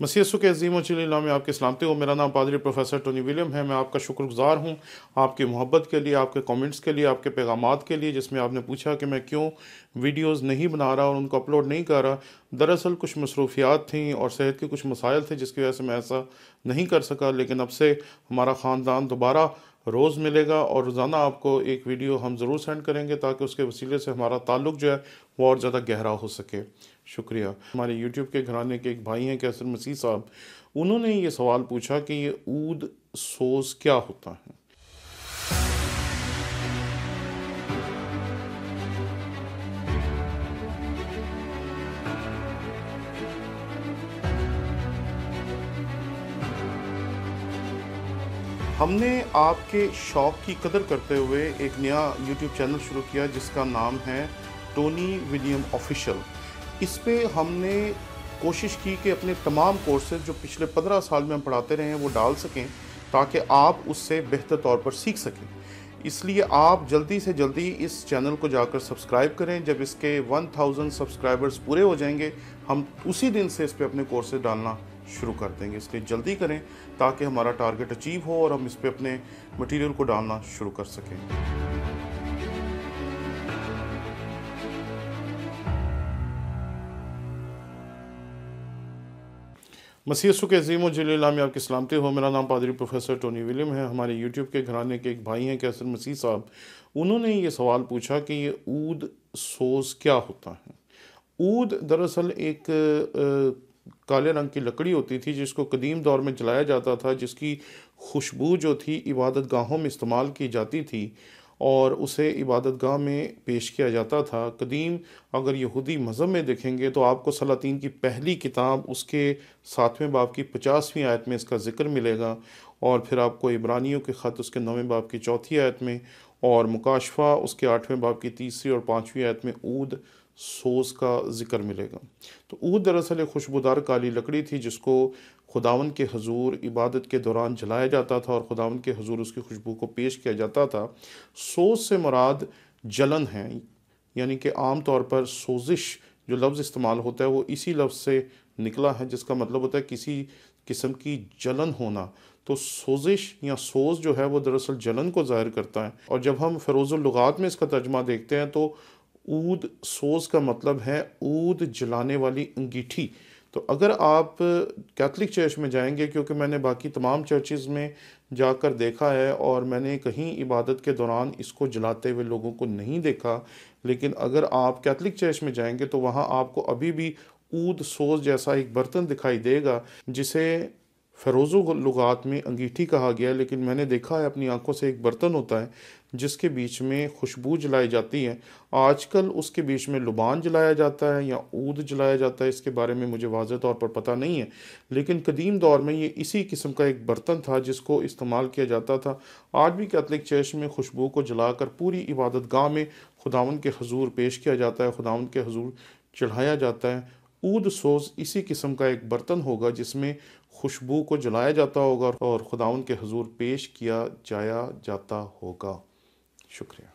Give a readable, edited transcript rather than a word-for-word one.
मसीह यीशु के अज़ीम वजल्ल में आपकी सलामती हो। मेरा नाम पादरी प्रोफेसर टोनी विलियम है। मैं आपका शुक्रगुज़ार हूँ आपकी मोहब्बत के लिए, आपके कमेंट्स के लिए, आपके पैगामात के लिए, जिसमें आपने पूछा कि मैं क्यों वीडियोस नहीं बना रहा और उनको अपलोड नहीं कर रहा। दरअसल कुछ मसरूफियात थी और सेहत के कुछ मसाइल थे, जिसकी वजह से मैं ऐसा नहीं कर सका। लेकिन अब से हमारा ख़ानदान दोबारा रोज़ मिलेगा और रोज़ाना आपको एक वीडियो हम ज़रूर सेंड करेंगे, ताकि उसके वसीले से हमारा ताल्लुक़ जो है वो और ज़्यादा गहरा हो सके। शुक्रिया। हमारे यूट्यूब के घराने के एक भाई हैं कैसर मसीह साहब, उन्होंने ये सवाल पूछा कि ये ऊद सोज़ क्या होता है। हमने आपके शौक़ की कदर करते हुए एक नया यूट्यूब चैनल शुरू किया, जिसका नाम है टोनी विलियम ऑफिशियल। इस पे हमने कोशिश की कि अपने तमाम कोर्सेज जो पिछले 15 साल में हम पढ़ाते रहे हैं वो डाल सकें, ताकि आप उससे बेहतर तौर पर सीख सकें। इसलिए आप जल्दी से जल्दी इस चैनल को जाकर सब्सक्राइब करें। जब इसके 1000 सब्सक्राइबर्स पूरे हो जाएंगे, हम उसी दिन से इस पे अपने कोर्सेज डालना शुरू कर देंगे। इसलिए जल्दी करें ताकि हमारा टारगेट अचीव हो और हम इस पे अपने मटेरियल को डालना शुरू कर सकें। मसीह यीशु के अज़ीम वजल्ल में आपकी सलामती हो। मेरा नाम पादरी प्रोफेसर टोनी विलियम है। हमारे यूट्यूब के घराने के एक भाई हैं कैसर मसीह साहब, उन्होंने ये सवाल पूछा कि ये ऊद सोज़ क्या होता है। ऊद दरअसल एक काले रंग की लकड़ी होती थी, जिसको कदीम दौर में जलाया जाता था, जिसकी खुशबू जो थी इबादत गाहों में इस्तेमाल की जाती थी और उसे इबादत गाह में पेश किया जाता था। कदीम अगर यहूदी मज़हब में देखेंगे तो आपको सलातीन की पहली किताब उसके 7वें बाब की 50वीं आयत में इसका ज़िक्र मिलेगा, और फिर आपको इब्रानियों के ख़त उसके 9वें बाब की 4थी आयत में, और मुकाशफा उसके 8वें बाब की 3री और 5वीं आयत में ऊद सोज़ का ज़िक्र मिलेगा। तो ऊद दरअसल एक खुशबूदार काली लकड़ी थी, जिसको खुदावन के हजूर इबादत के दौरान जलाया जाता था और खुदावन के हजूर उसकी खुशबू को पेश किया जाता था। सोज़ से मुराद जलन है, यानी कि आम तौर पर सोजिश जो लफ्ज़ इस्तेमाल होता है वो इसी लफ्ज़ से निकला है, जिसका मतलब होता है किसी किस्म की जलन होना। तो सोजिश या सोज़ जो है वो दरअसल जलन को ज़ाहिर करता है। और जब हम फ़रोज़ुल लुगात में इसका तर्जुमा देखते हैं तो ऊद सोज़ का मतलब है ऊद जलाने वाली अंगीठी। तो अगर आप कैथलिक चर्च में जाएंगे, क्योंकि मैंने बाकी तमाम चर्चेज़ में जाकर देखा है और मैंने कहीं इबादत के दौरान इसको जलाते हुए लोगों को नहीं देखा, लेकिन अगर आप कैथलिक चर्च में जाएंगे तो वहाँ आपको अभी भी ऊद सोज़ जैसा एक बर्तन दिखाई देगा, जिसे फ़रोज़ुल लुगात में अंगीठी कहा गया है। लेकिन मैंने देखा है अपनी आंखों से, एक बर्तन होता है जिसके बीच में खुशबू जलाई जाती है। आजकल उसके बीच में लुबान जलाया जाता है या ऊद जलाया जाता है, इसके बारे में मुझे वाज़ेह तौर पर पता नहीं है, लेकिन कदीम दौर में ये इसी किस्म का एक बर्तन था जिसको इस्तेमाल किया जाता था। आज भी कैथलिक चर्च में खुशबू को जलाकर पूरी इबादत गाह में खुदावन के हजूर पेश किया जाता है, खुदावन के हजूर चढ़ाया जाता है। ऊद सोज़ इसी किस्म का एक बर्तन होगा जिसमें खुशबू को जलाया जाता होगा और खुदावन के हजूर पेश किया जाया जाता होगा। शुक्रिया।